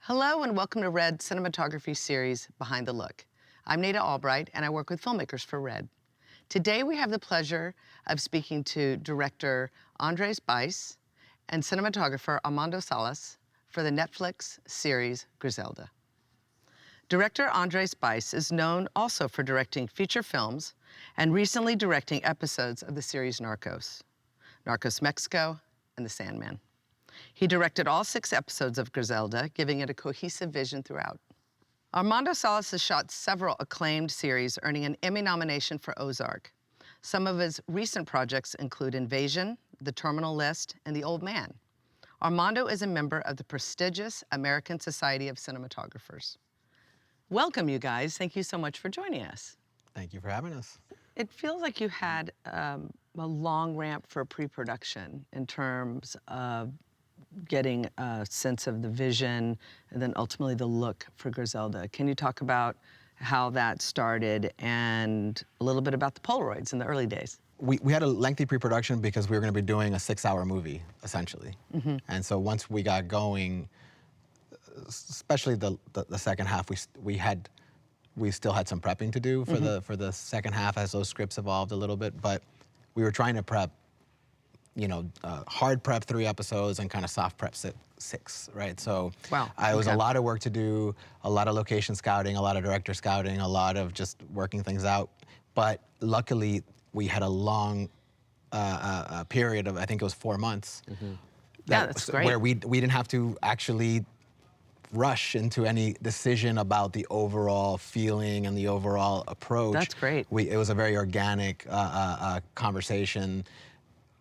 Hello and welcome to RED Cinematography series, Behind the Look. I'm Nada Albright and I work with filmmakers for RED. Today we have the pleasure of speaking to director Andrés Baiz and cinematographer Armando Salas for the Netflix series Griselda. Director Andrés Baiz is known also for directing feature films and recently directing episodes of the series Narcos, Narcos Mexico, and The Sandman. He directed all 6 episodes of Griselda, giving it a cohesive vision throughout. Armando Salas has shot several acclaimed series, earning an Emmy nomination for Ozark. Some of his recent projects include Invasion, The Terminal List, and The Old Man. Armando is a member of the prestigious American Society of Cinematographers. Welcome, you guys. Thank you so much for joining us. Thank you for having us. It feels like you had a long ramp for pre-production in terms of getting a sense of the vision and then ultimately the look for Griselda. Can you talk about how that started and a little bit about the Polaroids in the early days? We had a lengthy pre-production because we were going to be doing a 6-hour movie, essentially. Mm-hmm. And so once we got going, especially the second half, we still had some prepping to do for the second half as those scripts evolved a little bit. But we were trying to prep, hard prep 3 episodes and kind of soft prep 6, right? So wow. It was a lot of work to do, a lot of location scouting, a lot of director scouting, a lot of just working things out. But luckily, we had a long period of, I think it was 4 months. Mm-hmm. That's great. Where we didn't have to actually rush into any decision about the overall feeling and the overall approach. That's great. It was a very organic conversation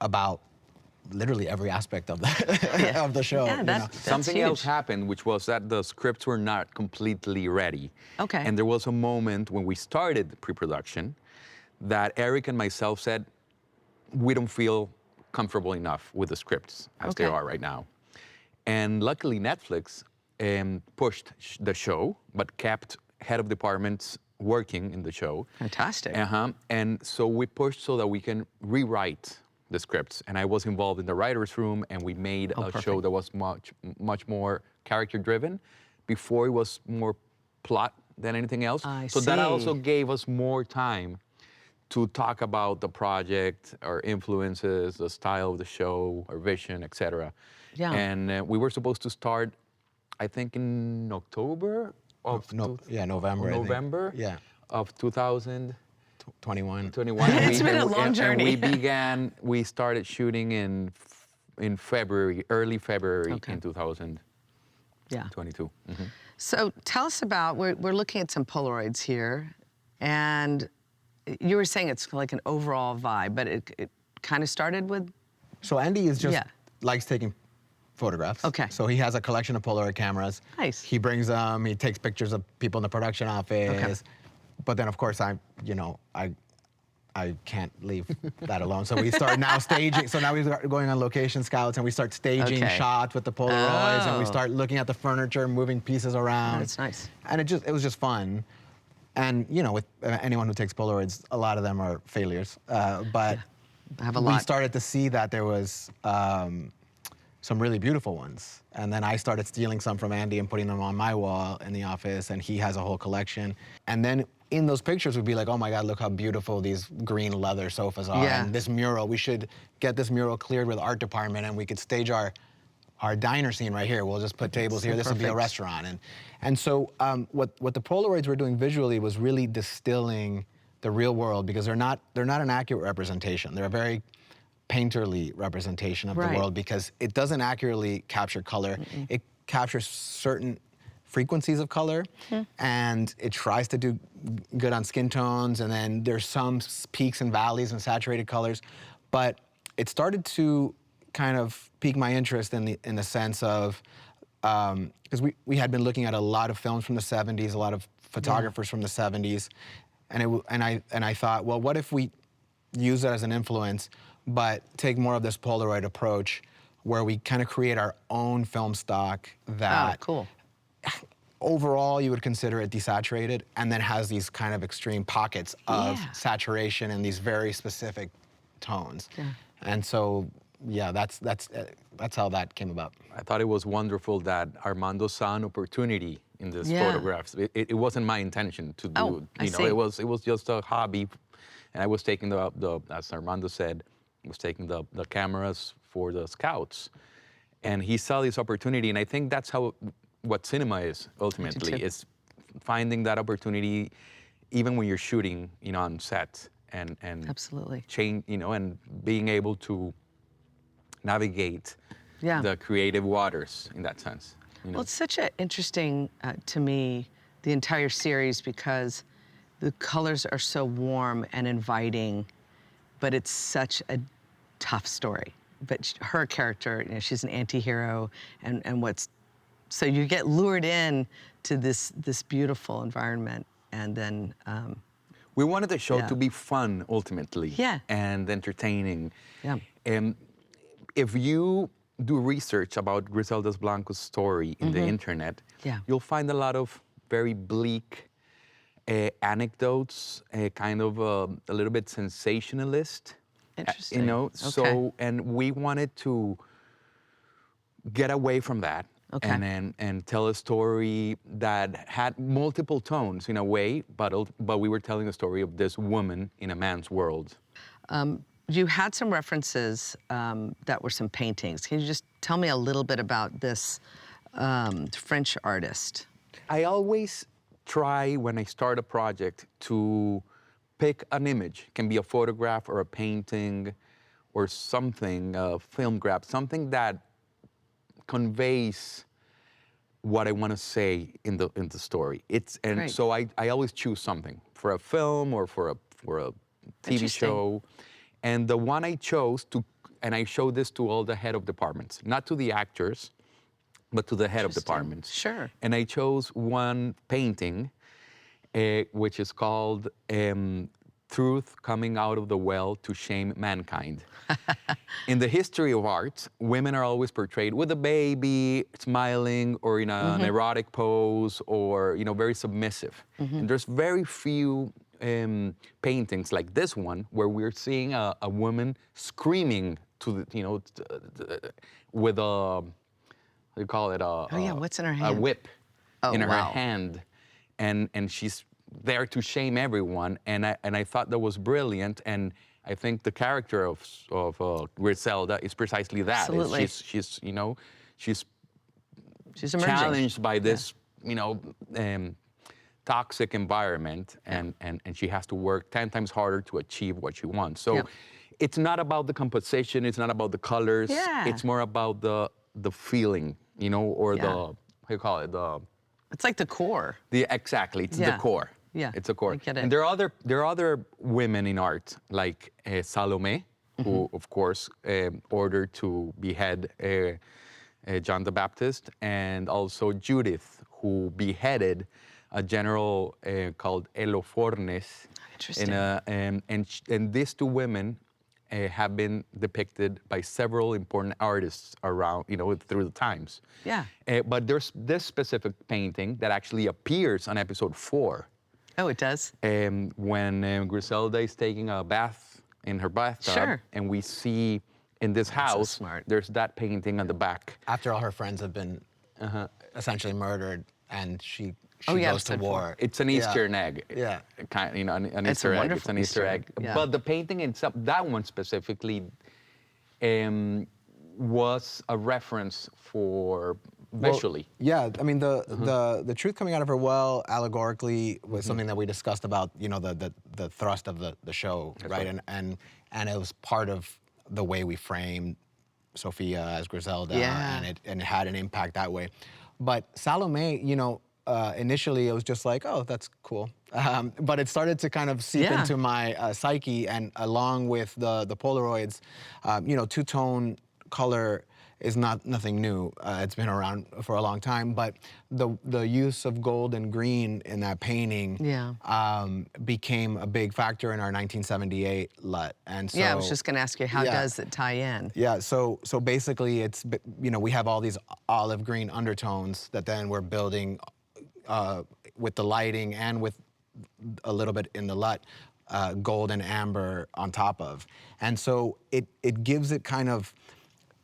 about literally every aspect of the of the show. Yeah, that's Something huge. else happened, which was that the scripts were not completely ready. Okay. And there was a moment when we started pre-production that Eric and myself said, we don't feel comfortable enough with the scripts as they are right now. And luckily Netflix pushed the show, but kept head of departments working in the show. Fantastic. And so we pushed so that we can rewrite the scripts. And I was involved in the writer's room, and we made a show that was much more character-driven. Before, it was more plot than anything else. So that also gave us more time to talk about the project, our influences, the style of the show, our vision, etc. Yeah. And we were supposed to start, I think, in October of November. November of 2021. It's been a long journey. And we started shooting in February, early February in 2022. Mm-hmm. So tell us about, we're looking at some Polaroids here, and you were saying it's like an overall vibe, but it kind of started with? So Andy is just likes taking photographs. Okay. So he has a collection of Polaroid cameras. Nice. He brings them, he takes pictures of people in the production office. Okay. But then of course I can't leave that alone. So we start now staging. So now we start going on location scouts and we start staging shots with the Polaroids and we start looking at the furniture, moving pieces around. That's nice. And it was just fun. And with anyone who takes Polaroids, a lot of them are failures. But I have a lot. We started to see that there was some really beautiful ones. And then I started stealing some from Andy and putting them on my wall in the office, and he has a whole collection. And then in those pictures would be like, oh my God, look how beautiful these green leather sofas are. Yeah. And this mural, we should get this mural cleared with art department and we could stage our diner scene right here. We'll just put tables here, this will be a restaurant. And so what the Polaroids were doing visually was really distilling the real world, because they're not an accurate representation. They're a very painterly representation of the world, because it doesn't accurately capture color. It captures certain frequencies of color, and it tries to do good on skin tones, and then there's some peaks and valleys and saturated colors. But it started to kind of pique my interest in the sense of, because we had been looking at a lot of films from the 70s, a lot of photographers from the 70s, and I thought, well, what if we use it as an influence, but take more of this Polaroid approach, where we kind of create our own film stock that overall you would consider it desaturated, and then has these kind of extreme pockets of saturation and these very specific tones. And so yeah, that's how that came about. I thought it was wonderful that Armando saw an opportunity in these Yeah. photographs. It wasn't my intention to do. Oh, I see. It was just a hobby, and I was taking the as Armando said, was taking the cameras for the scouts, and he saw this opportunity, and I think that's what cinema is ultimately. too. Is finding that opportunity, even when you're shooting, on set, and Absolutely. change, and being able to navigate Yeah. the creative waters in that sense. Well, it's such an interesting, to me, the entire series, because the colors are so warm and inviting, but it's such a tough story. But her character, she's an anti-hero, and so you get lured in to this beautiful environment, and then, We wanted the show Yeah. to be fun ultimately, Yeah. and entertaining. Yeah. And if you do research about Griselda Blanco's story in the internet, Yeah. you'll find a lot of very bleak anecdotes, kind of a little bit sensationalist. Interesting. Okay. So, and we wanted to get away from that, Okay. and tell a story that had multiple tones in a way, but we were telling the story of this woman in a man's world. You had some references that were some paintings. Can you just tell me a little bit about this French artist? I always try, when I start a project, to pick an image. It can be a photograph or a painting or something, a film grab, something that conveys what I want to say in the story. Great. So I always choose something for a film or for a TV Interesting. show, and the one I chose and I showed this to all the head of departments, not to the actors, but to the head of Interesting. departments. Sure. And I chose one painting, which is called Truth Coming Out of the Well to Shame Mankind. In the history of art, women are always portrayed with a baby, smiling, or in an erotic pose, or very submissive. And there's very few paintings like this one where we're seeing a woman screaming to with a, what do you call it? Oh, yeah, what's in her A hand? whip Oh, in her wow. hand, and she's there to shame everyone. And I thought that was brilliant. And I think the character of Griselda is precisely that. Absolutely. She's She's emerging. challenged by this toxic environment, and she has to work 10 times harder to achieve what she wants. So Yep. it's not about the composition, it's not about the colors, Yeah. it's more about the feeling, or Yeah. the, how you call it, It's like the core. exactly, it's the Yeah. core. Yeah, It's a core. I get it. And there are other women in art, like Salome, who of course ordered to behead John the Baptist, and also Judith, who beheaded a general called Holofernes. Interesting. And these two women have been depicted by several important artists around, through the times. Yeah. But there's this specific painting that actually appears on episode 4. Oh, it does? When Griselda is taking a bath in her bathtub, Sure. and we see in this house, smart. there's that painting on the back. After all her friends have been essentially murdered, and she Oh, yeah, goes to episode 4. war. It's an Easter egg. Yeah. An It's a Easter egg. It's wonderful an Easter Easter egg. egg, yeah. But the painting itself, that one specifically, was a reference for visually. Yeah, I mean the truth coming out of her well allegorically was something that we discussed about, the thrust of the show, right? And it was part of the way we framed Sophia as Griselda, Yeah. and it had an impact that way. But Salome, initially it was just like, oh, that's cool. But it started to kind of seep Yeah. into my psyche, and along with the Polaroids, two-tone color is nothing new. It's been around for a long time, but the use of gold and green in that painting became a big factor in our 1978 LUT. And so, Yeah, I was just going to ask you, how Yeah. does it tie in? Yeah, so basically it's, we have all these olive green undertones that then we're building with the lighting and with a little bit in the LUT. gold and amber on top of. And so it gives it kind of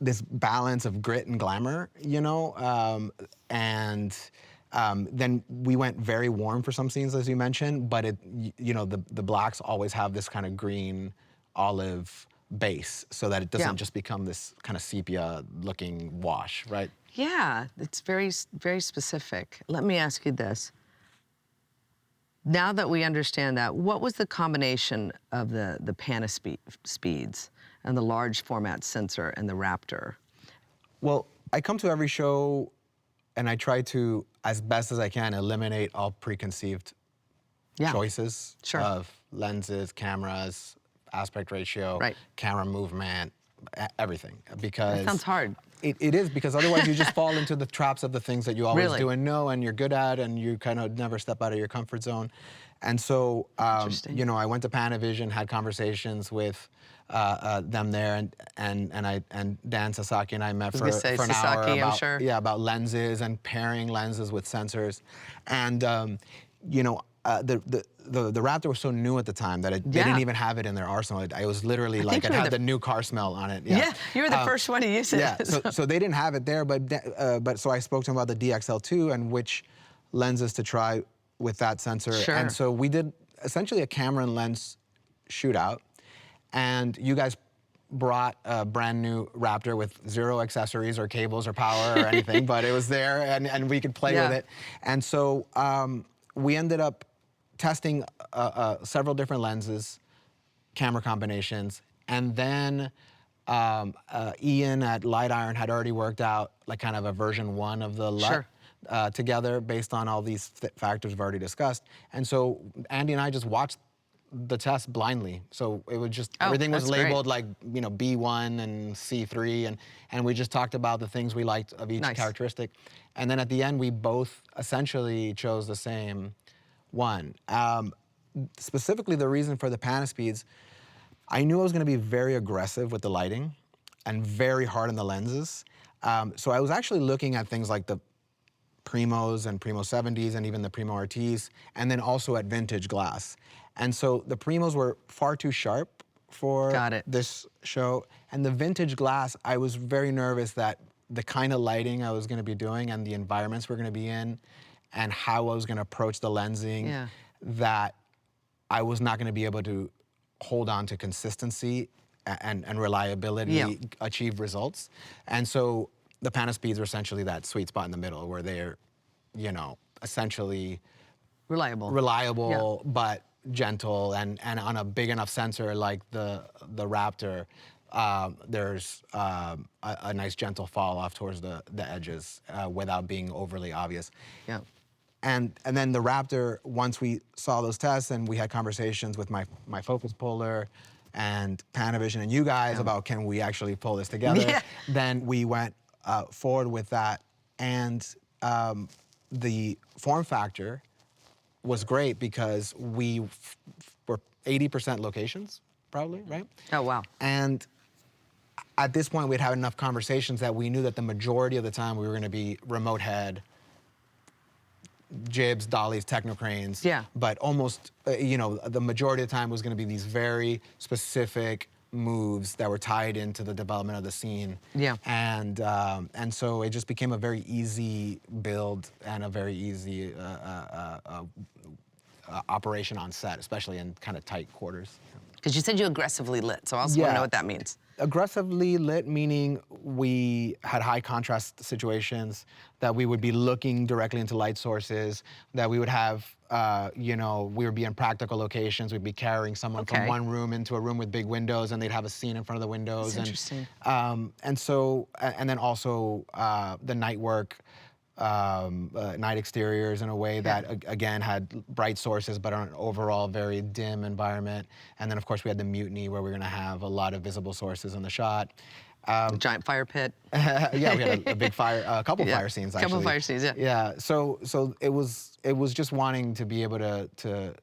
this balance of grit and glamour, you know? Then we went very warm for some scenes, as you mentioned, but you know, the blacks always have this kind of green olive base so that it doesn't just become this kind of sepia looking wash, right? Yeah, it's very, very specific. Let me ask you this. Now that we understand that, what was the combination of the speeds and the large format sensor and the Raptor? Well, I come to every show and I try to, as best as I can, eliminate all preconceived choices of lenses, cameras, aspect ratio, camera movement, everything. Because that sounds hard. It is, because otherwise you just fall into the traps of the things that you always do and know and you're good at, and you kind of never step out of your comfort zone. And so, you know, I went to Panavision, had conversations with them there, and Dan Sasaki and I met for an hour about, about lenses and pairing lenses with sensors. And, you know, the Raptor was so new at the time that they didn't even have it in their arsenal. It was literally like it had the new car smell on it. Yeah, you were the first one to use it. Yeah, so they didn't have it there, but so I spoke to him about the DXL2 and which lenses to try with that sensor. And so we did essentially a camera and lens shootout, and you guys brought a brand new Raptor with 0 accessories or cables or power or anything, but it was there and we could play with it. And so we ended up testing several different lenses, camera combinations, and then Ian at Light Iron had already worked out like kind of a version 1 of the LUT together based on all these factors we've already discussed. And so Andy and I just watched the test blindly. So it was just, everything was labeled like, you know, B1 and C3, and we just talked about the things we liked of each characteristic. And then at the end, we both essentially chose the same one. Specifically, the reason for the Panaspeeds, I knew I was going to be very aggressive with the lighting and very hard on the lenses. So I was actually looking at things like the Primos and Primo 70s and even the Primo RTs, and then also at vintage glass. And so the Primos were far too sharp for this show. And the vintage glass, I was very nervous that the kind of lighting I was going to be doing and the environments we're going to be in and how I was going to approach the lensing, that I was not going to be able to hold on to consistency and reliability, achieve results. And so the Panaspeeds are essentially that sweet spot in the middle where they're, you know, essentially reliable, but gentle, and on a big enough sensor like the Raptor, there's a nice gentle fall off towards the edges without being overly obvious. And then the Raptor, once we saw those tests and we had conversations with my focus puller and Panavision and you guys about can we actually pull this together, then we went forward with that. And the form factor was great because we were 80% locations, probably, right? Oh, wow. And at this point, we'd had enough conversations that we knew that the majority of the time we were going to be remote head, jibs, dollies, technocranes. But almost, you know, the majority of the time was going to be these very specific moves that were tied into the development of the scene. And so it just became a very easy build and a very easy operation on set, especially in kind of tight quarters. Because you said you aggressively lit, so I also want to know what that means. Aggressively lit, meaning we had high contrast situations, that we would be looking directly into light sources, that we would have, you know, we would be in practical locations, we'd be carrying someone from one room into a room with big windows, and they'd have a scene in front of the windows. That's interesting. And so, and then also the night work, night exteriors in a way that, again, had bright sources, but on an overall very dim environment. And then, of course, we had the Mutiny, where we were going to have a lot of visible sources in the shot. Giant fire pit. We had a big fire, a couple fire scenes, actually. A couple fire scenes, So it was just wanting to be able to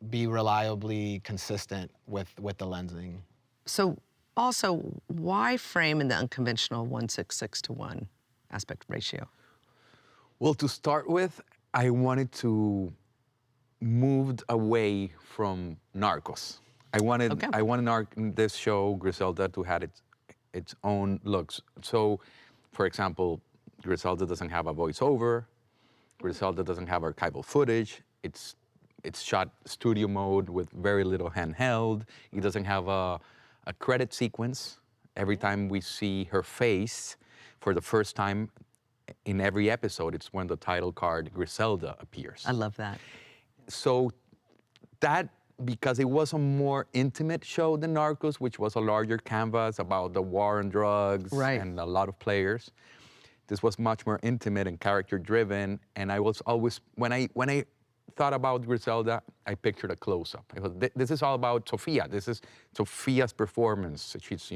be reliably consistent with the lensing. So also, why frame in the unconventional 1:6:6:1 aspect ratio? Well, to start with, I wanted to move moved away from Narcos. I wanted this show, Griselda, to have its own looks. So, for example, Griselda doesn't have a voiceover. Griselda doesn't have archival footage. It's shot studio mode with very little handheld. It doesn't have a credit sequence. Every time we see her face, for the first time in every episode, it's when the title card Griselda appears. I love that. So that, because it was a more intimate show than Narcos, which was a larger canvas about the war on drugs and a lot of players. This was much more intimate and character-driven, and I was always, when I thought about Griselda, I pictured a close-up. I thought, this is all about Sofia. This is Sofia's performance. She's,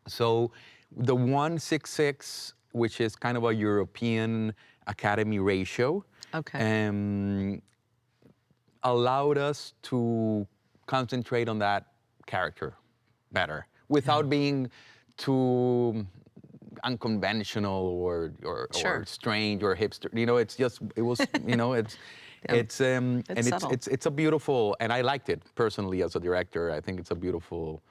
So the 1:6:6, which is kind of a European Academy ratio, allowed us to concentrate on that character better without being too unconventional or strange or hipster. It's just, it was, it's a beautiful, and I liked it personally as a director. I think it's a beautiful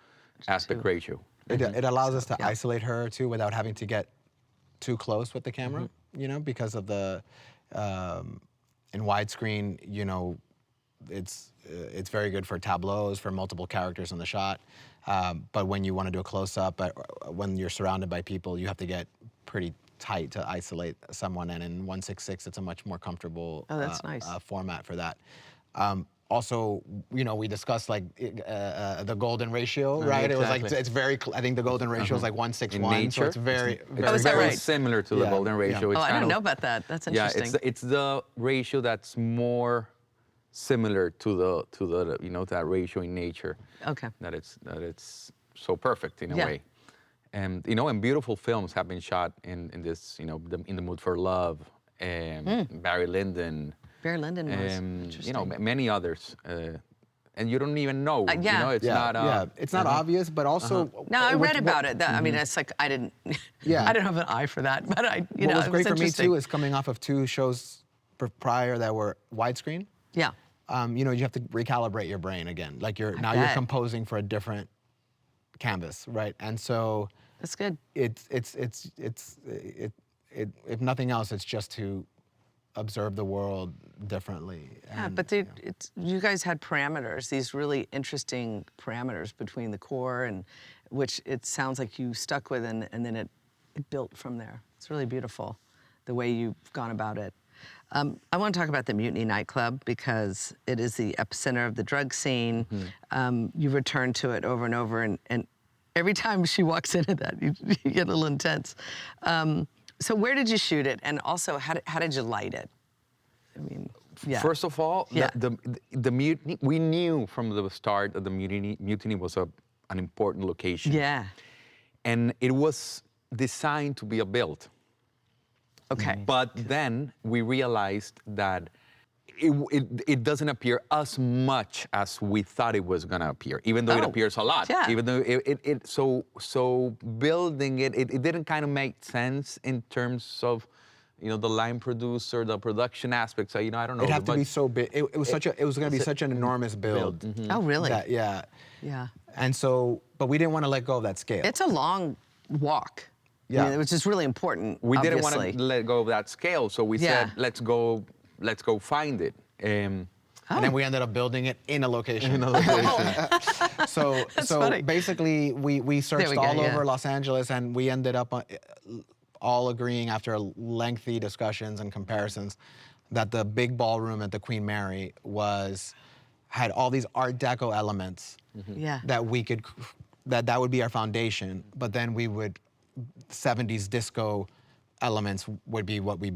aspect ratio. It allows us to isolate her too without having to get too close with the camera, because of the, in widescreen, it's very good for tableaus, for multiple characters in the shot. But when you want to do a close-up, when you're surrounded by people, you have to get pretty tight to isolate someone. And in 1:6:6, it's a much more comfortable format for that. Also, we discussed the golden ratio, right? Exactly. It was it's very, I think the golden ratio is like 1:6:1, so it's very very similar to the golden ratio. I didn't know about that. That's interesting. Yeah, it's the ratio that's more similar to the that ratio in nature. Okay. That it's so perfect in a way. And and beautiful films have been shot in this, In the Mood for Love, Barry Lyndon. Barry Lyndon was interesting. Many others. And you don't even know. It's not. It's not obvious, but also. No, I read about it. I mean, it's like I didn't. I don't have an eye for that, but What was great for me too is coming off of 2 shows prior that were widescreen. Yeah. You have to recalibrate your brain again. Like you're composing for a different canvas, right? And so that's good. If nothing else, it's just to observe the world differently. Yeah, but you guys had parameters, these really interesting parameters between the core, and which it sounds like you stuck with, and then it built from there. It's really beautiful, the way you've gone about it. I want to talk about the Mutiny nightclub because it is the epicenter of the drug scene. You return to it over and over, and every time she walks into that, you get a little intense. So where did you shoot it, and also how did you light it? I mean, First of all, the Mutiny, we knew from the start that the Mutiny was an important location. Yeah. And it was designed to be a build. Okay. But then we realized that it doesn't appear as much as we thought it was going to appear, even though it appears a lot. Yeah. Even though so building it didn't kind of make sense in terms of the line producer, the production aspects. I don't know. It had to be so big. It was going to be such an enormous build. Oh, really? Yeah. And so, but we didn't want to let go of that scale. It's a long walk. Yeah. I mean, which is really important. We didn't obviously. want to let go of that scale, so we said, let's go find it. And then we ended up building it in a location. So funny. basically, we searched all over Los Angeles, and we ended up all agreeing after lengthy discussions and comparisons that the big ballroom at the Queen Mary had all these Art Deco elements that we could, that would be our foundation, but then we would 70s disco elements would be what we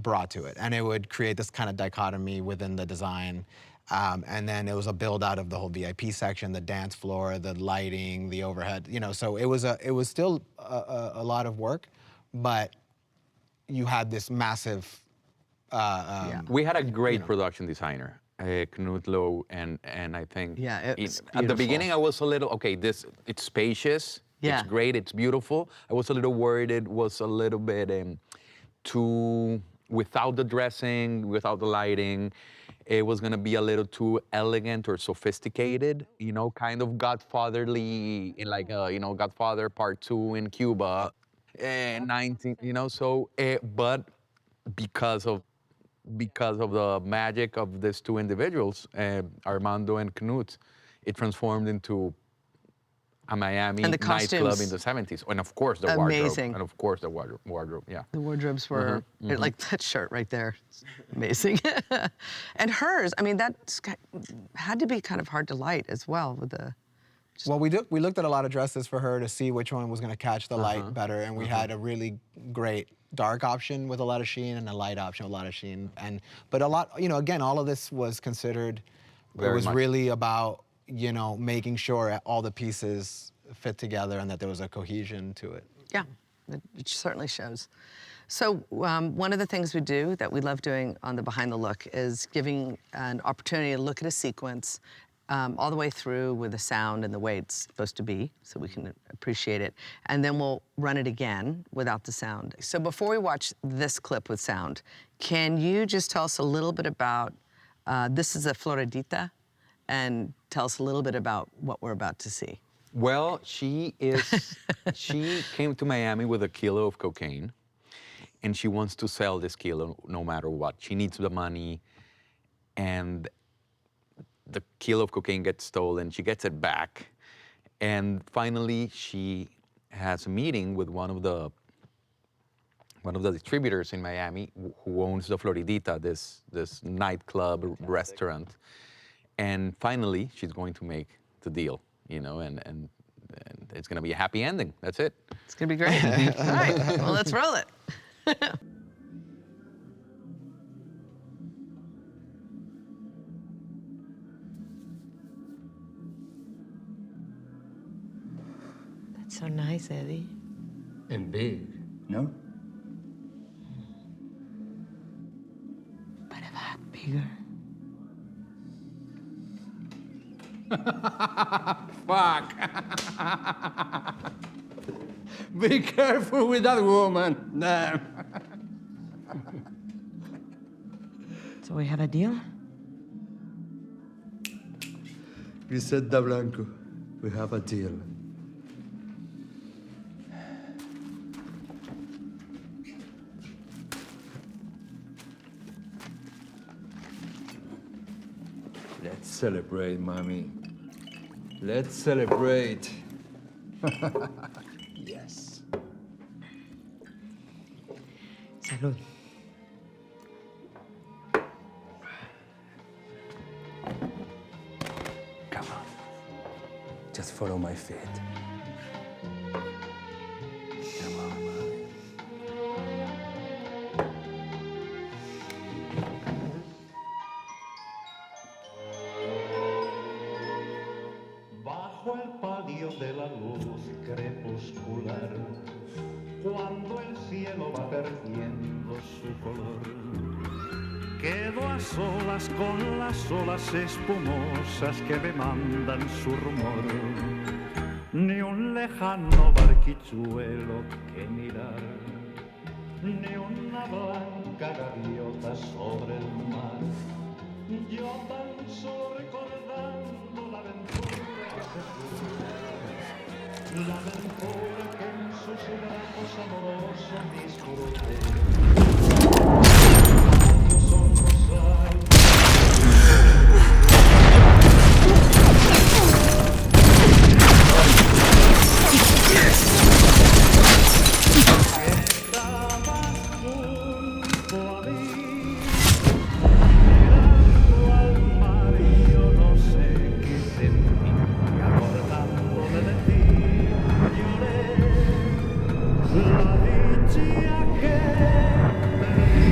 brought to it. And it would create this kind of dichotomy within the design. And then it was a build out of the whole VIP section, the dance floor, the lighting, the overhead, so it was still a lot of work, but you had this massive, We had a great production designer, Knut Lowe, and I think at the beginning I was a little, it's spacious, it's great, it's beautiful. I was a little worried it was a little bit too without the dressing, without the lighting. It was gonna be a little too elegant or sophisticated, you know, kind of Godfatherly, in like, Godfather Part 2 in Cuba, 19, so, but because of because of the magic of these two individuals, Armando and Knut, it transformed into a And Miami the nightclub in costumes, the 70s. And of course the wardrobe. amazing. And of course the wardrobe, yeah. The wardrobes were, like that shirt right there, it's amazing. And hers, I mean, had to be kind of hard to light as well with the, Well, we looked at a lot of dresses for her to see which one was going to catch the light better, and we had a really great dark option with a lot of sheen and a light option with a lot of sheen. But a lot, again, all of this was considered. It was really about making sure all the pieces fit together and that there was a cohesion to it. yeah, it certainly shows. So one of the things we do that we love doing on the Behind the Look is giving an opportunity to look at a sequence all the way through with the sound and the way it's supposed to be, so we can appreciate it. And then we'll run it again without the sound. So before we watch this clip with sound, can you just tell us a little bit about, this is a floridita, and tell us a little bit about what we're about to see. Well, she came to Miami with a kilo of cocaine, and she wants to sell this kilo no matter what. She needs the money, and the kilo of cocaine gets stolen. She gets it back, and finally she has a meeting with one of the distributors in Miami who owns the Floridita, this nightclub restaurant. And finally, she's going to make the deal, and it's going to be a happy ending. That's it. It's going to be great. All right, well, let's roll it. That's so nice, Eddie. And big, no? But if I had bigger. Fuck. Be careful with that woman. Nah. So we have a deal? Griselda Blanco, we have a deal. Let's celebrate, mommy. Let's celebrate. Yes. Salud. Come on. Just follow my feet. Come on, mommy. Bajo el palio de la luz crepuscular, cuando el cielo va perdiendo su color, quedo a solas con las olas espumosas que me mandan su rumor. Ni un lejano barquichuelo que mirar, ni una blanca gaviota sobre el mar. Yo tan solo recordando la aventura que se fue, la aventura que en sus brazos amorosos disfruté. Los ojos hay. Estabas junto a mí, mirando al mar y yo no sé qué sentí, y acordándome de ti, lloré la dicha que perdí.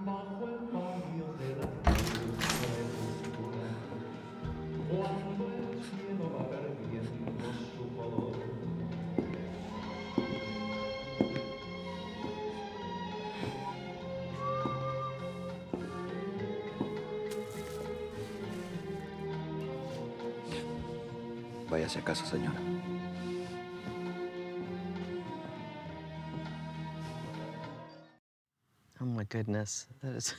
Bajo el palio de la luz crepuscular, cuando el cielo va perdiendo su color. Váyase a casa, señora. Oh my goodness, that is.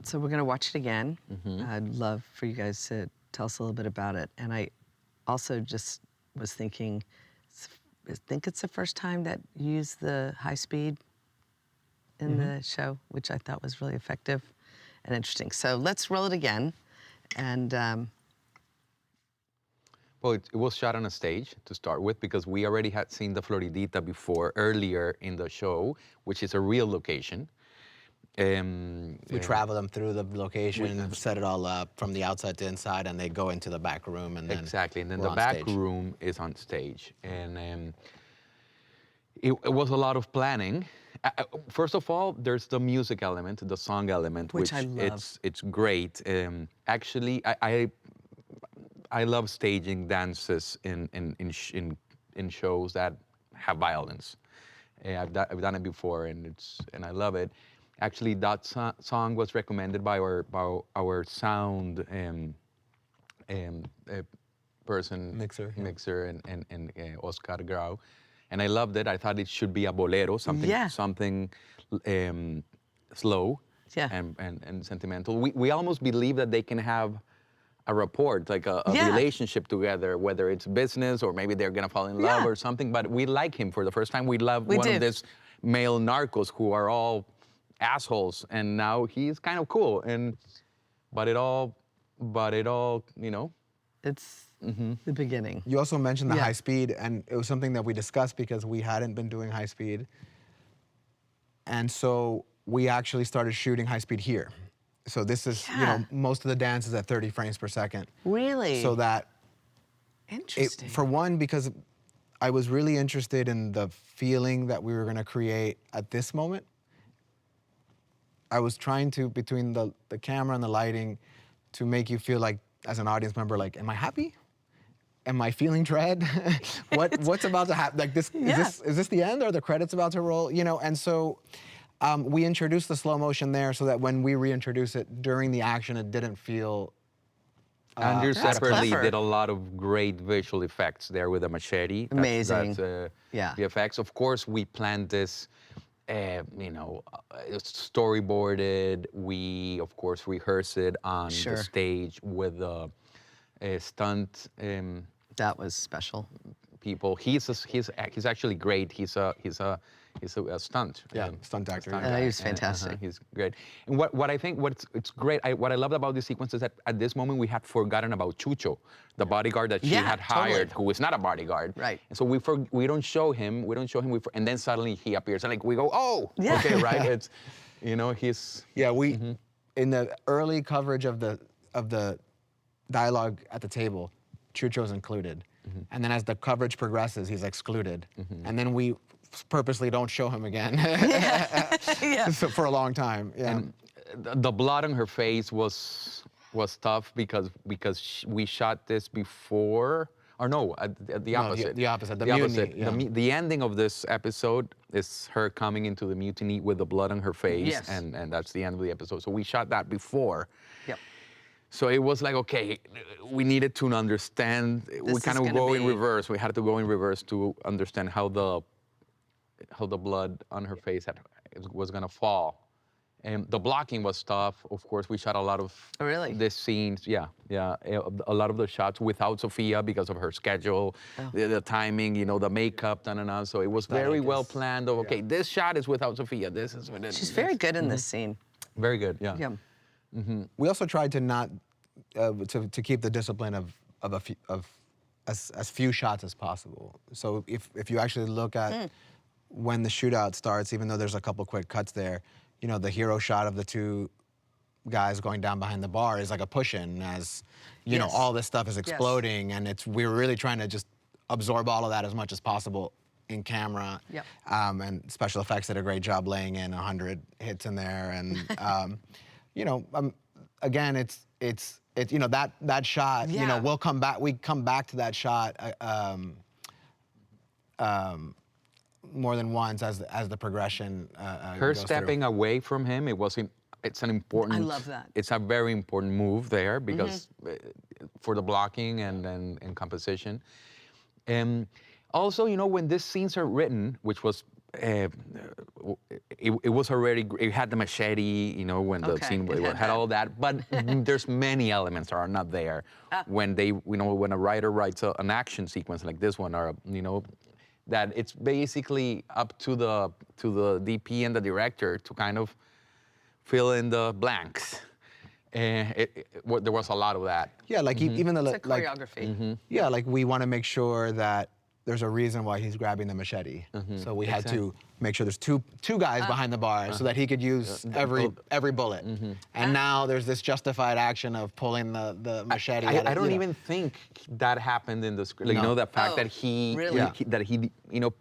So we're gonna watch it again. I'd love for you guys to tell us a little bit about it. And I also just was thinking, I think it's the first time that you used the high speed in the show, which I thought was really effective and interesting. So let's roll it again. And Well, it was shot on a stage to start with because we already had seen the Floridita before earlier in the show, which is a real location. We uh, travel them through the location, set it all up from the outside to inside, and they go into the back room, and then Exactly, and then we're the on back stage. room is on stage, and it was a lot of planning. First of all, there's the music element, the song element, Which I love. it's great. Actually, I love staging dances in shows that have violence. I've done it before, and I love it. Actually, that song was recommended by our sound person, Mixer, yeah. mixer, and Oscar Grau, and I loved it. I thought it should be a bolero, Yeah. something slow, Yeah. and sentimental. We almost believe that they can have a rapport, like a Yeah. relationship together, whether it's business or maybe they're gonna fall in love Yeah. or something. But we like him for the first time. We love We one do. of these male narcos who are all assholes, and now he's kind of cool. But it all, you know. it's the beginning. You also mentioned the Yeah. high speed, and it was something that we discussed because we hadn't been doing high speed. And so we actually started shooting high speed here. So this is, you Yeah. know, most of the dance is at 30 frames per second. Really? So that, Interesting. for one, because I was really interested in the feeling that we were gonna create at this moment. I was trying to, between the camera and the lighting, to make you feel like, as an audience member, like, am I happy? Am I feeling dread? What's about to happen? Like this, Yeah. is this the end? Are the credits about to roll? You know, and so we introduced the slow motion there so that when we reintroduce it during the action, it didn't feel Andrew That's separately clever. did a lot of great visual effects there with a machete. Amazing. That's Yeah. the effects. Of course, we planned this, storyboarded. We, of course, rehearsed it on Sure. the stage with the stunt That was special. people. He's actually great. He's a stunt. Yeah, stunt actor, yeah. guy. He was fantastic. He's great. And what I think it's great. What I loved about this sequence is that at this moment we had forgotten about Chucho, the bodyguard that she Yeah, had hired, totally. who is not a bodyguard. Right. And so we don't show him. And then suddenly he appears, and like we go, oh, Yeah. okay, right. It's, he's. Yeah, we in the early coverage of the dialogue at the table, Chucho's included, and then as the coverage progresses, he's excluded, and then we purposely don't show him again Yeah. for a long time. Yeah. And the blood on her face was tough because we shot this before. Or no, the No, opposite. the opposite, the mutiny, yeah. The ending of this episode is her coming into the mutiny with the blood on her face, Yes. and that's the end of the episode. So we shot that before. Yep. So it was like, okay, we needed to understand. We This kind is of gonna go in be- reverse. We had to go in reverse to understand how the blood on her face was gonna fall. And the blocking was tough. Of course, we shot a lot of Oh, really? these scenes. Yeah, a lot of the shots without Sophia because of her schedule, the timing, the makeup, So it was very well planned. Okay, this shot is without Sophia. This is with it. She's very good in this scene. Very good. Yeah. Yeah. We also tried to not to keep the discipline of as few shots as possible. So if you actually look at when the shootout starts, even though there's a couple quick cuts there, the hero shot of the two guys going down behind the bar is like a push-in as, Yes. all this stuff is exploding, and we're really trying to just absorb all of that as much as possible in camera. Yep. And special effects did a great job laying in 100 hits in there, and again, it's that shot. Yeah. We'll come back. We come back to that shot more than once as the progression. Her goes stepping away from him, it's an important. I love that. It's a very important move there because for the blocking and composition. Also, when these scenes are written, which was, it was already, it had the machete, when the Okay, scene it had had all that, but there's many elements that are not there. When they, when a writer writes an action sequence like this one, or, that it's basically up to the DP and the director to kind of fill in the blanks. And there was a lot of that. Yeah, like even the It's a choreography. Yeah, like we want to make sure that there's a reason why he's grabbing the machete. So we had to make sure there's two guys behind the bar so that he could use every bullet. And now there's this justified action of pulling the machete. I don't even think that happened in the script. Like, the fact that he really?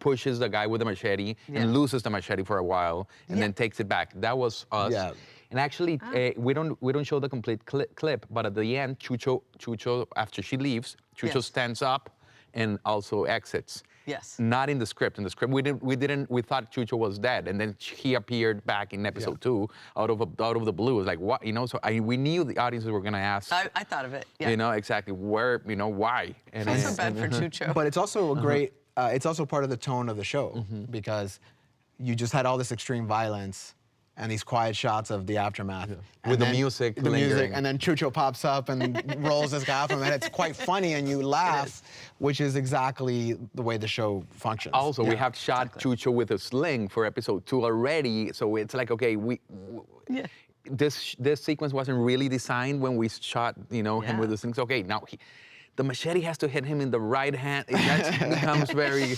pushes the guy with the machete and loses the machete for a while and then takes it back. That was us. Yeah. And actually, we don't show the complete clip, but at the end, Chucho, after she leaves, Chucho stands up and also exits. Yes. Not in the script. In the script, we thought Chucho was dead, and then he appeared back in episode 2 out of the blue. It was like, what, So we knew the audiences were gonna ask. I thought of it. Yeah. Exactly where, why. I feel so bad for Chucho. But it's also a great. It's also part of the tone of the show because you just had all this extreme violence and these quiet shots of the aftermath. And With the then music The music, lingering. and then Chucho pops up and rolls this guy off him, and it's quite funny, and you laugh, which is exactly the way the show functions. Also, we have shot Chucho with a sling for episode 2 already, so it's like, okay, this sequence wasn't really designed when we shot, him with the slings. Okay, now the machete has to hit him in the right hand. That becomes very,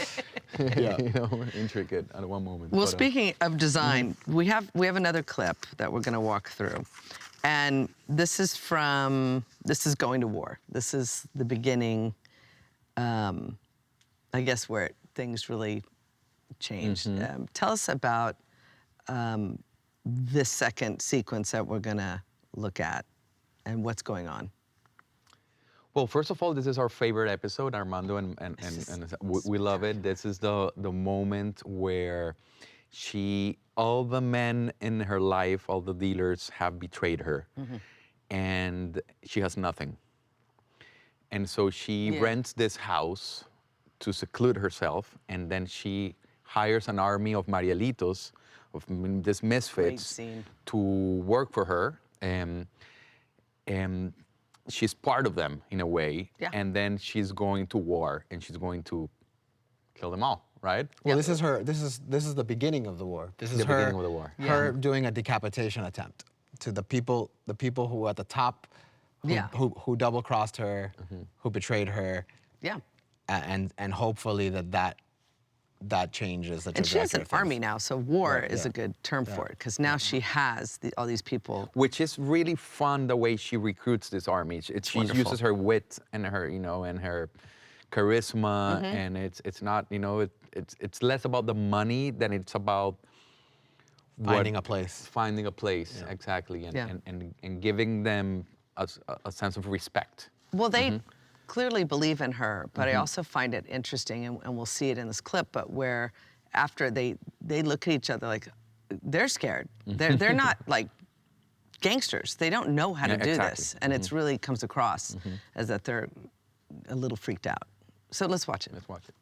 intricate at one moment. Well, speaking of design, we have another clip that we're going to walk through, and this is Going to War. This is the beginning, I guess, where things really changed. Tell us about this second sequence that we're going to look at, and what's going on. Well, first of all, this is our favorite episode, Armando, and we love it. This is the moment where all the men in her life, all the dealers have betrayed her, and she has nothing. And so she rents this house to seclude herself, and then she hires an army of Marielitos, of these misfits, to work for her, and she's part of them in a way, and then she's going to war and she's going to kill them all, right? Well, this is the beginning of the war. This is The her, beginning of the war. her doing a decapitation attempt to the people who at the top, who double-crossed her, who betrayed her, and hopefully that changes the trajectory. And she has an of things. army now, so war is a good term for it, because now she has all these people. Which is really fun the way she recruits this army. She uses her wit and her, and her charisma, and it's not, it's less about the money than it's about Finding a place. Finding a place, exactly, and giving them a sense of respect. Well, they clearly believe in her, but I also find it interesting, and we'll see it in this clip, but where after they look at each other like they're scared. They're not like gangsters. They don't know how to do this, and it's really comes across as that they're a little freaked out. So let's watch it. Let's watch it.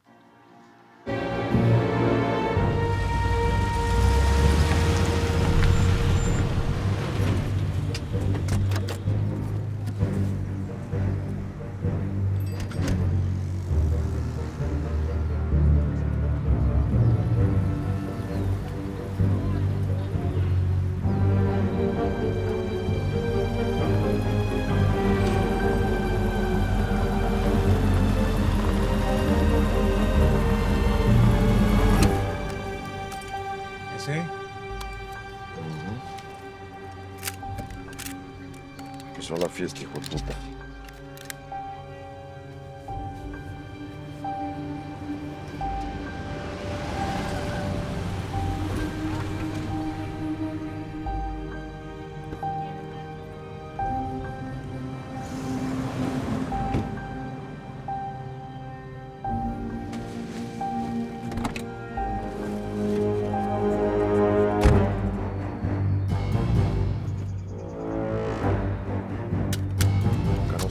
¿Sí? Empezó la fiesta, hijo de puta.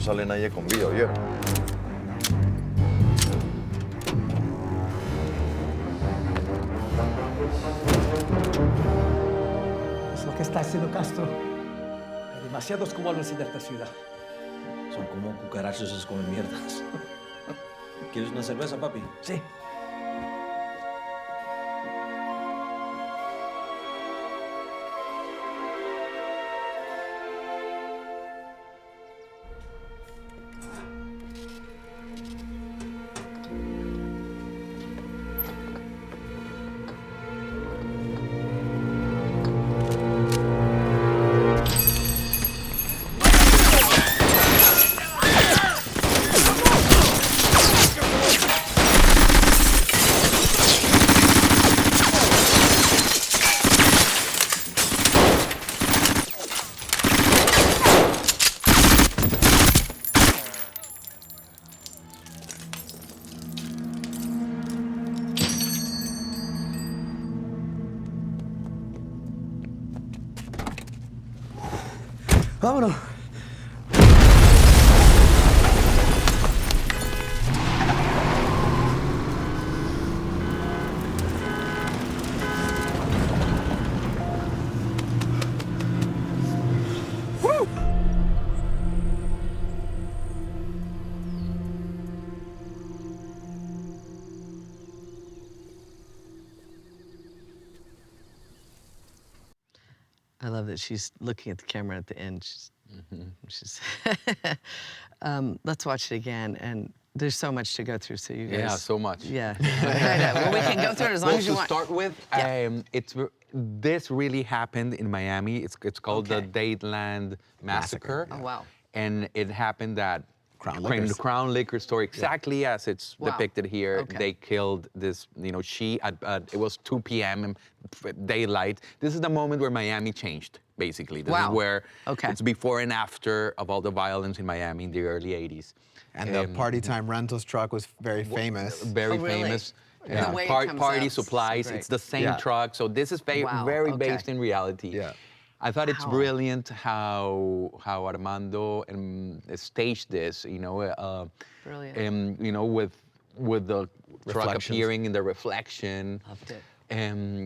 sale nadie con vida, ¿oyeron? Es lo que está haciendo Castro. Hay demasiados cubanos en esta ciudad. Son como cucarachos, esos comen mierdas. ¿Quieres una cerveza, papi? Sí. Vámonos. I love that she's looking at the camera at the end. She's let's watch it again. And there's so much to go through, so you guys. Yeah, so much. Yeah. Well, we can go through it as long as you to want. start with, this really happened in Miami. It's called the Dateland Massacre. Oh, wow. And it happened at Crown Crown Liquor Store, exactly as it's Wow. depicted here. Okay. They killed this, she, it was 2 p.m. daylight. This is the moment where Miami changed, basically. This Wow. is where Okay. it's before and after of all the violence in Miami in the early 80s. And the Party Time Rentals truck was very famous. Very Oh, really? famous. Yeah. The way it comes Party up is so supplies. great. It's the same Yeah. truck. So this is Wow, very okay. based in reality. Yeah. I thought it's Wow. brilliant how Armando staged this. Brilliant. With the truck Reflections. appearing in the reflection. Loved it.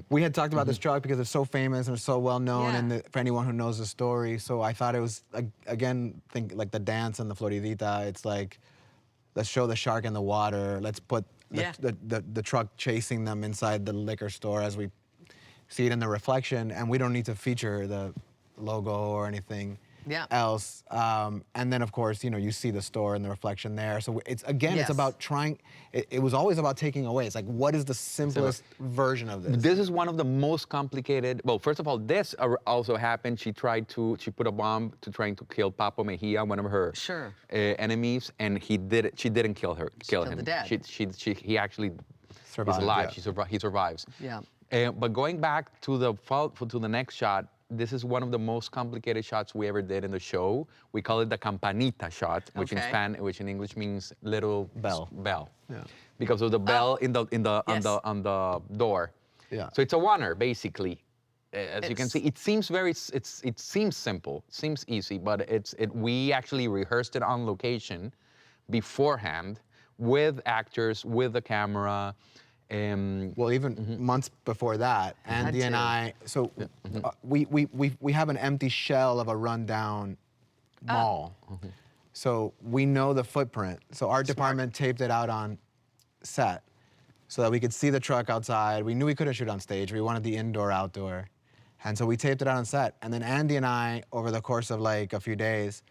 We had talked about this truck because it's so famous and it's so well known, Yeah. and for anyone who knows the story. So I thought it was again, think like the dance and the floridita. It's like, let's show the shark in the water. Let's put the truck chasing them inside the liquor store as we see it in the reflection, and we don't need to feature the logo or anything else. And then of course, you see the store and the reflection there. So it's again, it's about trying. It was always about taking away. It's like, what is the simplest version of this? This is one of the most complicated. Well, first of all, this also happened. She put a bomb to trying to kill Papo Mejia, one of her enemies, and she didn't kill him. killed the dad. He actually Survived, is alive. yeah. He survives. Yeah. But going back to the next shot, this is one of the most complicated shots we ever did in the show. We call it the campanita shot, which in English means little bell. Yeah. Because of the bell on the door. Yeah. So it's a oneer, basically. As you can see, it seems it seems simple, seems easy, but we actually rehearsed it on location beforehand with actors, with the camera. Well, even months before that, Andy and I, so we have an empty shell of a rundown mall. So we know the footprint. So our department taped it out on set so that we could see the truck outside. We knew we couldn't shoot on stage. We wanted the indoor, outdoor. And so we taped it out on set. And then Andy and I, over the course of like a few days,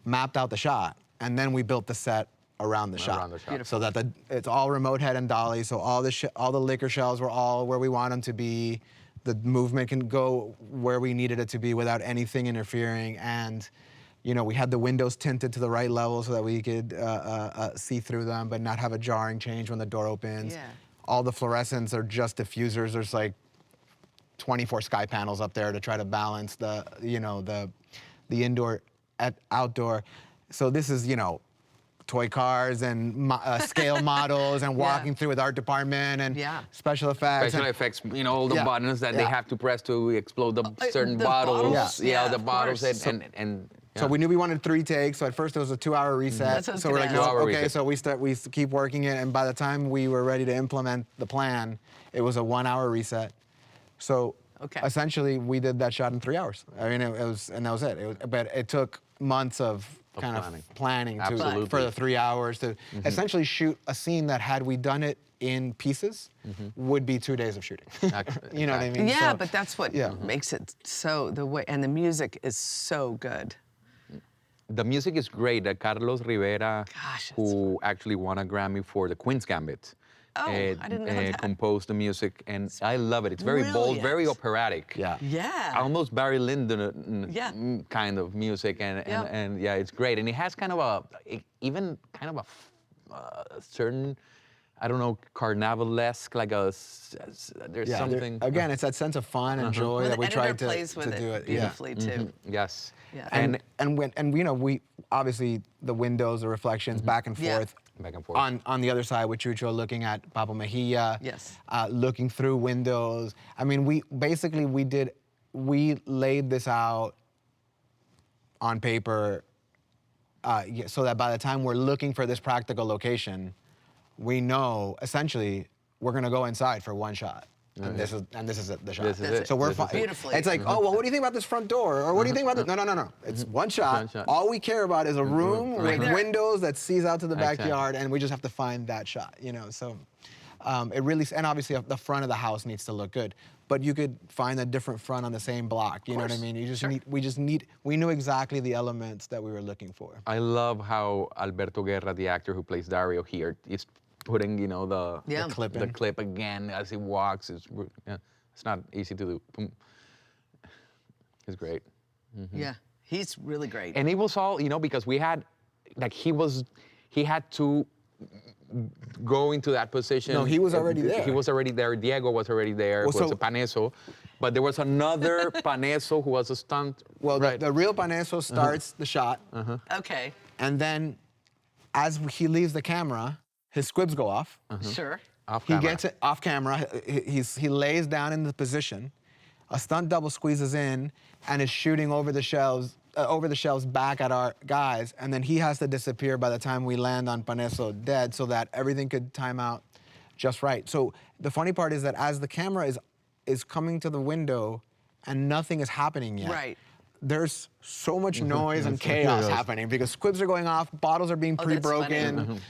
mapped out the shot. And then we built the set around the shot. So that it's all remote head and dolly. So all the liquor shelves were all where we want them to be. The movement can go where we needed it to be without anything interfering. And we had the windows tinted to the right level so that we could see through them, but not have a jarring change when the door opens. Yeah. All the fluorescents are just diffusers. There's like 24 sky panels up there to try to balance the indoor outdoor. So this is toy cars and scale models and walking through with art department and special effects. Special effects, all the buttons that they have to press to explode the certain the bottles. bottles? Yeah, Yeah, the of bottles course. and So we knew we wanted 3 takes. So at first it was a 2-hour reset. That's what I was So we're gonna like, ask. well, 2-hour okay. reset. So we keep working it, and by the time we were ready to implement the plan, it was a 1-hour reset. So essentially, we did that shot in 3 hours. I mean, it was, and that was it. But it took months of kind of planning for the 3 hours to essentially shoot a scene that, had we done it in pieces, would be 2 days of shooting. You know what I mean? Yeah, So, but that's what makes it so, the way, and the music is so good. The music is great. Carlos Rivera, who actually won a Grammy for the Queen's Gambit, Oh, I didn't know that. composed the music, and I love it. It's very bold, very operatic. Yeah. Almost Barry Lyndon kind of music, and yeah, it's great. And it has kind of even kind of a certain, I don't know, carnivalesque, like there's something. Again, it's that sense of fun and joy that we tried to plays with do it. beautifully too. Yes. Yeah. And you know, we obviously, the windows, the reflections, back and forth. Back and forth. On the other side with Chucho looking at Papa Mejia. Yes. Looking through windows. I mean, we laid this out on paper so that by the time we're looking for this practical location, we know essentially we're gonna go inside for one shot. And this is the shot. This is it. So we're fine. Beautifully. It's like, oh, well, what do you think about this front door? Or what do you think about this? No. It's one shot. All we care about is a room with windows that sees out to the backyard, and we just have to find that shot, you know? So it really, and obviously the front of the house needs to look good, but you could find a different front on the same block, you know what I mean? You just we knew exactly the elements that we were looking for. I love how Alberto Guerra, the actor who plays Dario here, is putting, you know, the clip again as he walks. It's not easy to do. He's great. Yeah, he's really great. And it was all, you know, because we had, like, he had to go into that position. No, he was already there. He was already there. Diego was already there. Well, who was a Paneso. But there was another Paneso who was a stunt. Well, the real Paneso starts the shot. Okay. And then as he leaves the camera, his squibs go off. Sure. He gets it off camera. He lays down in the position. A stunt double squeezes in and is shooting over the shelves back at our guys, and then he has to disappear by the time we land on Paneso dead, so that everything could time out just right. So the funny part is that as the camera is coming to the window and nothing is happening yet. Right. There's so much noise and chaos happening because squibs are going off, bottles are being pre-broken.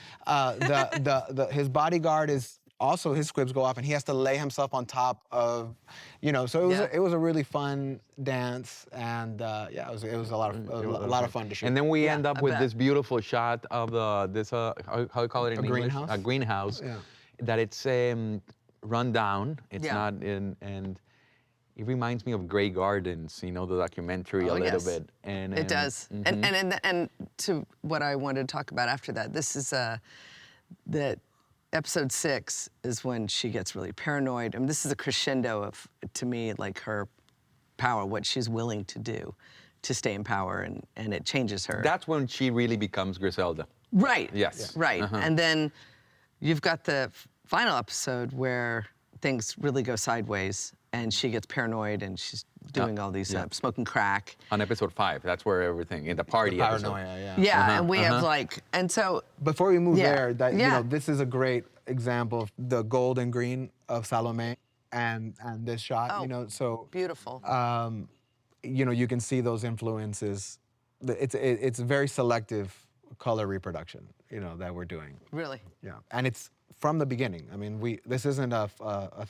His bodyguard is also, his squibs go off and he has to lay himself on top of, you know. So it was a really fun dance, and it was a lot of fun to shoot. And then we end up with this beautiful shot of how do you call it in English? Greenhouse. A greenhouse. Yeah. That it's run down. It's not in, and it reminds me of Grey Gardens, you know, the documentary a little bit. And it does. And to what I wanted to talk about after that, this is that episode 6 is when she gets really paranoid. I mean, this is a crescendo of, to me, like her power, what she's willing to do to stay in power, and it changes her. That's when she really becomes Griselda. Right. Yes. Right. And then you've got the final episode where things really go sideways, and she gets paranoid, and she's doing all these, smoking crack. On episode 5, that's where everything, in the party paranoia, episode. Yeah, and we have like, and so. Before we move there, you know, this is a great example of the gold and green of Salome and this shot, you know, so. Beautiful. You know, you can see those influences. It's a very selective color reproduction, you know, that we're doing. Really? Yeah, and it's from the beginning. I mean, this isn't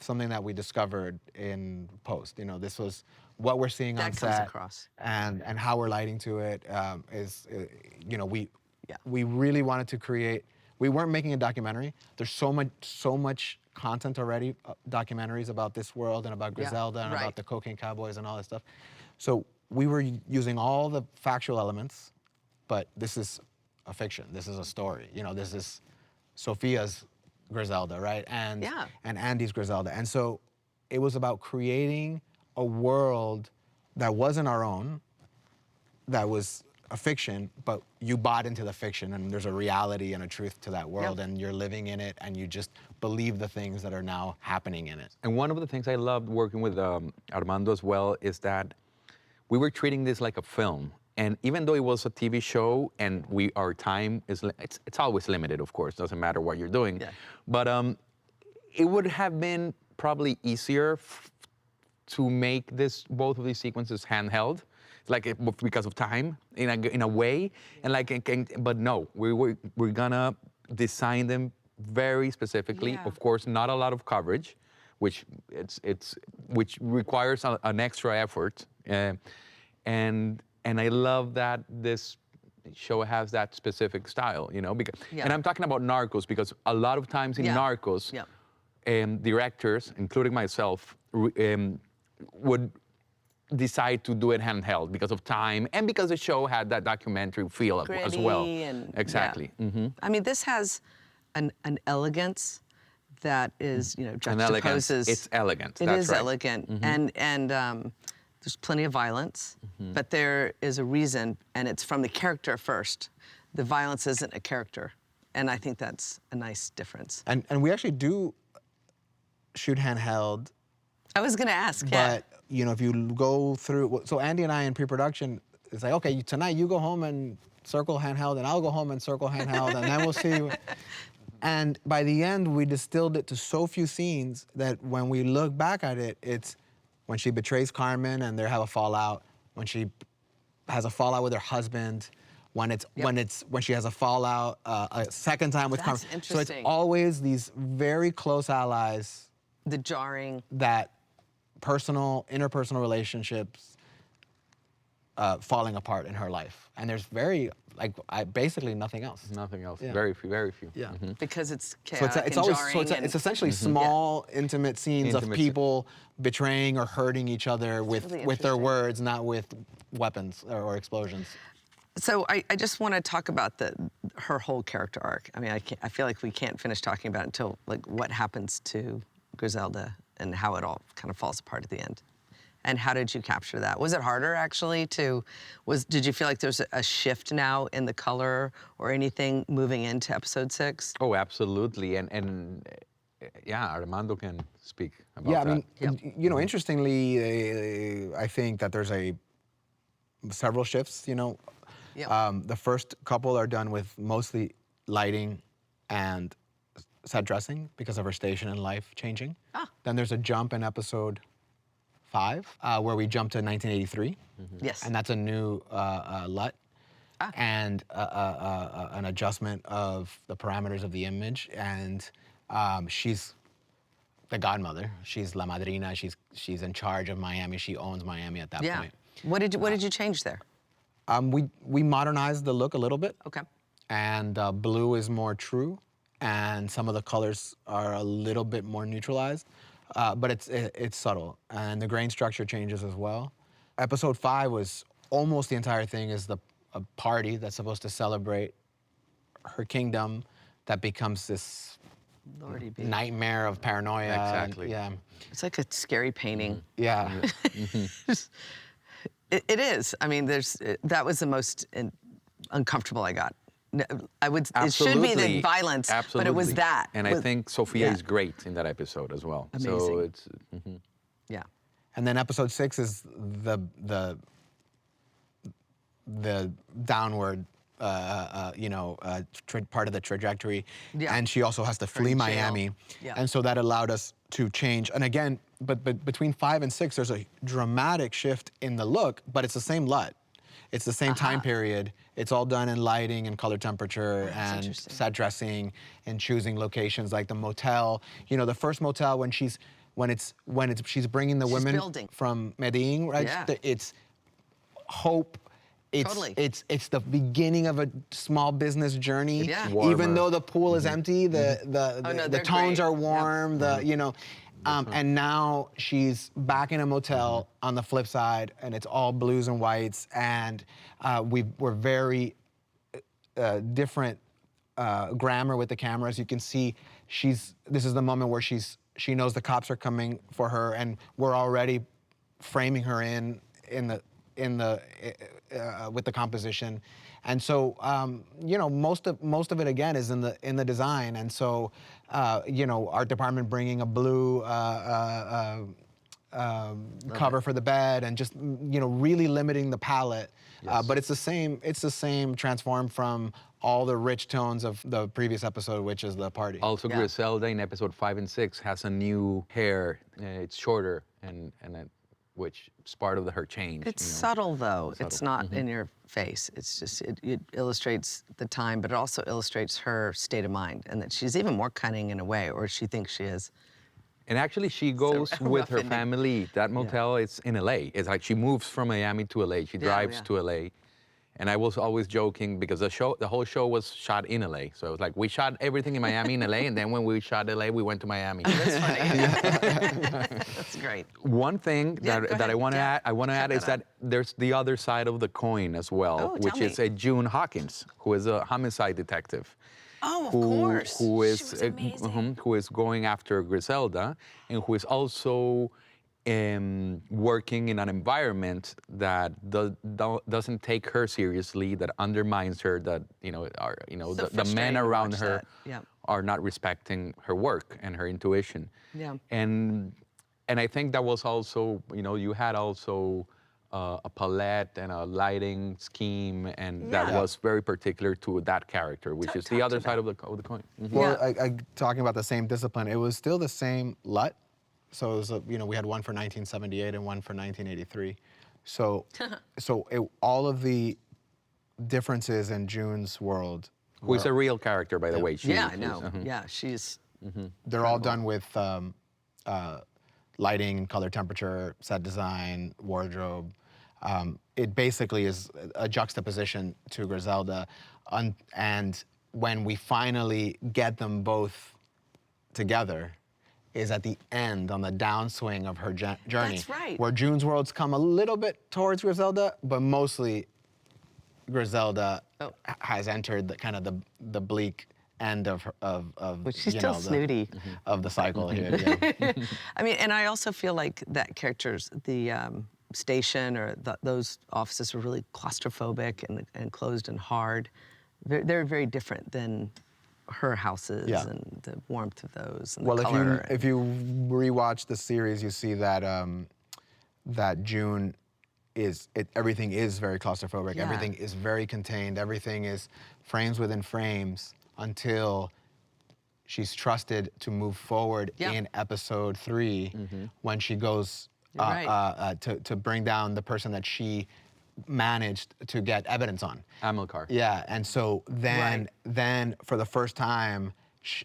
something that we discovered in post. You know, this was what we're seeing on set. That comes across. And how we're lighting to it you know, we really wanted to create. We weren't making a documentary. There's so much content already, documentaries about this world and about Griselda and about the Cocaine Cowboys and all this stuff. So we were using all the factual elements, but this is a fiction. This is a story. You know, this is Sophia's Griselda, right? And Andy's Griselda. And so it was about creating a world that wasn't our own, that was a fiction, but you bought into the fiction, and there's a reality and a truth to that world, and you're living in it, and you just believe the things that are now happening in it. And one of the things I loved working with Armando as well is that we were treating this like a film. And even though it was a TV show and our time is, it's always limited, of course, doesn't matter what you're doing. Yeah. But it would have been probably easier to make both of these sequences handheld, because of time in a way, but no, we're gonna design them very specifically. Yeah. Of course, not a lot of coverage, which requires an extra effort, and I love that this show has that specific style, because, Yeah. and I'm talking about Narcos because a lot of times in Yeah. Narcos, Yeah. Directors, including myself, would decide to do it handheld because of time and because the show had that documentary feel as well. Gritty and- Exactly. yeah. Mm-hmm. I mean, this has an elegance that is, An elegance. juxtaposes. It's elegant. It That's is right. elegant, and there's plenty of violence, but there is a reason, and it's from the character first. The violence isn't a character, and I think that's a nice difference. And we actually do shoot handheld, I was gonna ask, yeah. but if you go through, so Andy and I in pre-production, it's like, okay, tonight you go home and circle handheld, and I'll go home and circle handheld, and then we'll see. And by the end, we distilled it to so few scenes that when we look back at it, it's when she betrays Carmen and they have a fallout, when she has a fallout with her husband, when she has a fallout a second time with That's Carmen. So it's interesting. always these very close allies The jarring. that interpersonal relationships falling apart in her life. And there's basically nothing else. Nothing else. Yeah. Very few. Very few. Yeah. Because it's So chaotic it's and always jarring. it's essentially small, intimate scenes of Intimate. people betraying or hurting each other really with their interesting. words, not with weapons or explosions. So I just want to talk about her whole character arc. I mean, I feel like we can't finish talking about it until what happens to Griselda and how it all kind of falls apart at the end. And how did you capture that? Was it harder actually did you feel like there's a shift now in the color or anything moving into episode 6? Oh, absolutely. And yeah, Armando can speak about Yeah, I that. mean, interestingly, I think that there's several shifts. The first couple are done with mostly lighting and set dressing because of her station in life changing. Then there's a jump in episode 5 where we jump to 1983. Yes. And that's a new LUT and an adjustment of the parameters of the image. And she's the godmother. She's la madrina. She's in charge of Miami. She owns Miami at that point. What did you change there? We modernized the look a little bit. Okay. And blue is more true, and some of the colors are a little bit more neutralized, but it's subtle, and the grain structure changes as well. Episode 5 was almost the entire thing is a party that's supposed to celebrate her kingdom that becomes this Lordy be. nightmare of paranoia. Exactly. Yeah. It's like a scary painting. Yeah. It is. I mean, that was the most uncomfortable I got. It should be the violence, but it was that. And I think Sophia is great in that episode as well. Amazing. So it's Yeah. And then episode 6 is the downward, part of the trajectory. Yeah. And she also has to flee jail. Miami. Yeah. And so that allowed us to change. And again, but between 5 and 6, there's a dramatic shift in the look, but it's the same LUT. It's the same time period. It's all done in lighting and color temperature and set dressing and choosing locations like the motel. The first motel when she's bringing the women building. from Medellín, right? Yeah. It's hope. Totally. It's the beginning of a small business journey. Yeah. Warmer. Even though the pool is empty, the they're tones great. are warm. And now she's back in a motel on the flip side, and it's all blues and whites, and we're very different grammar with the cameras. You can see this is the moment where she knows the cops are coming for her, and we're already framing her in the with the composition. And so, most of it again is in the design. And so, art department bringing a blue cover for the bed, and just really limiting the palette. But it's the same. It's the same transform from all the rich tones of the previous episode, which is the party. Also, Griselda in episode 5 and 6 has a new hair. It's shorter, which is part of her change. It's subtle, though. It's not in your face. It's just, it illustrates the time, but it also illustrates her state of mind, and that she's even more cunning in a way, or she thinks she is. And actually, she goes with her family. That motel is in LA. It's like she moves from Miami to LA. She drives to LA. And I was always joking because the whole show was shot in LA. So it was like, we shot everything in Miami in LA, and then when we shot LA, we went to Miami. That's funny. That's great. One thing that I want to add is that there's the other side of the coin as well, which is June Hawkins, who is a homicide detective. Oh, of course. Who is She was amazing. who is going after Griselda, and who is also working in an environment that doesn't take her seriously, that undermines her, that the men around her are not respecting her work and her intuition. Yeah. And I think that was also, you had also a palette and a lighting scheme, and that was very particular to that character, which is the other side of the coin. Well, talking about the same discipline, it was still the same LUT. So it was, we had one for 1978 and one for 1983. So, all of the differences in June's world. Who is a real character, by the way. I know. Yeah, she's. They're all done with lighting, color temperature, set design, wardrobe. It basically is a juxtaposition to Griselda, and when we finally get them both together, is at the end on the downswing of her journey. That's right. Where June's worlds come a little bit towards Griselda, but mostly Griselda has entered the bleak end of But she's still snooty. Of the cycle here. I mean, and I also feel like that character's, the station or those offices were really claustrophobic and enclosed and hard. They're very different than her houses and the warmth of those and the color. If you rewatch the series, you see that that June everything is very claustrophobic. Yeah. Everything is very contained. Everything is frames within frames until she's trusted to move forward in episode 3 when she goes to bring down the person that she managed to get evidence on. Amilcar. Yeah, and so then for the first time,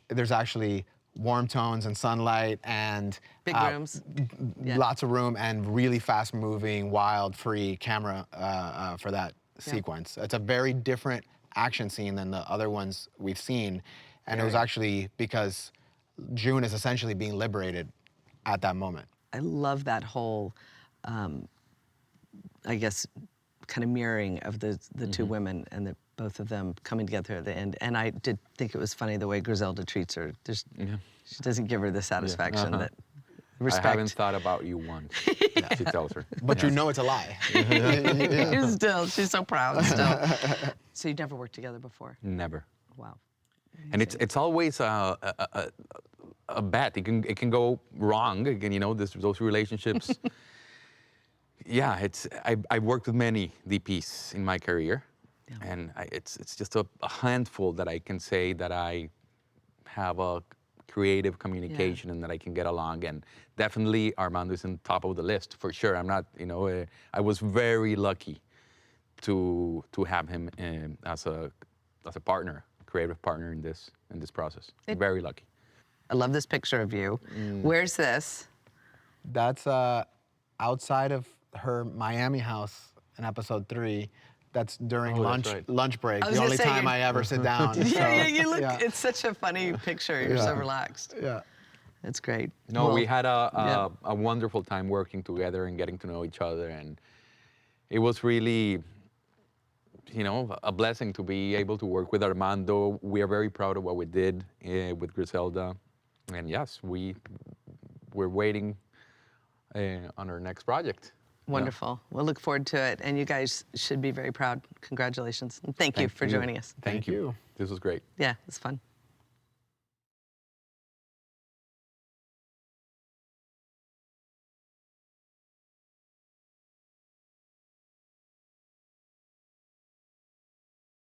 there's actually warm tones and sunlight and big rooms, lots of room, and really fast-moving, wild, free camera for that sequence. It's a very different action scene than the other ones we've seen, and it was actually because June is essentially being liberated at that moment. I love that whole, I guess, kind of mirroring of the two women and both of them coming together at the end. And I did think it was funny the way Griselda treats her. She doesn't give her the satisfaction that respect. I haven't thought about you once, she tells her. But you know it's a lie. Still, she's so proud still. So you never worked together before? Never. Wow. And it's always a bet. It can go wrong. Again, those relationships. I've worked with many DPs in my career, and it's just a handful that I can say that I have a creative communication and that I can get along. And definitely Armando is on top of the list for sure. I'm not, I was very lucky to have him as a partner, creative partner in this process. Very lucky. I love this picture of you. Where's this? That's outside of her Miami house in episode 3. That's during lunch break. The only time I ever sit down. You look. It's such a funny picture. You're so relaxed. Yeah. It's great. No, we had a wonderful time working together and getting to know each other, and it was really, a blessing to be able to work with Armando. We are very proud of what we did with Griselda, and yes, we're waiting on our next project. Wonderful. We'll look forward to it, and you guys should be very proud. Congratulations. And thank you for joining us. Thank you. This was great. Yeah, it's fun.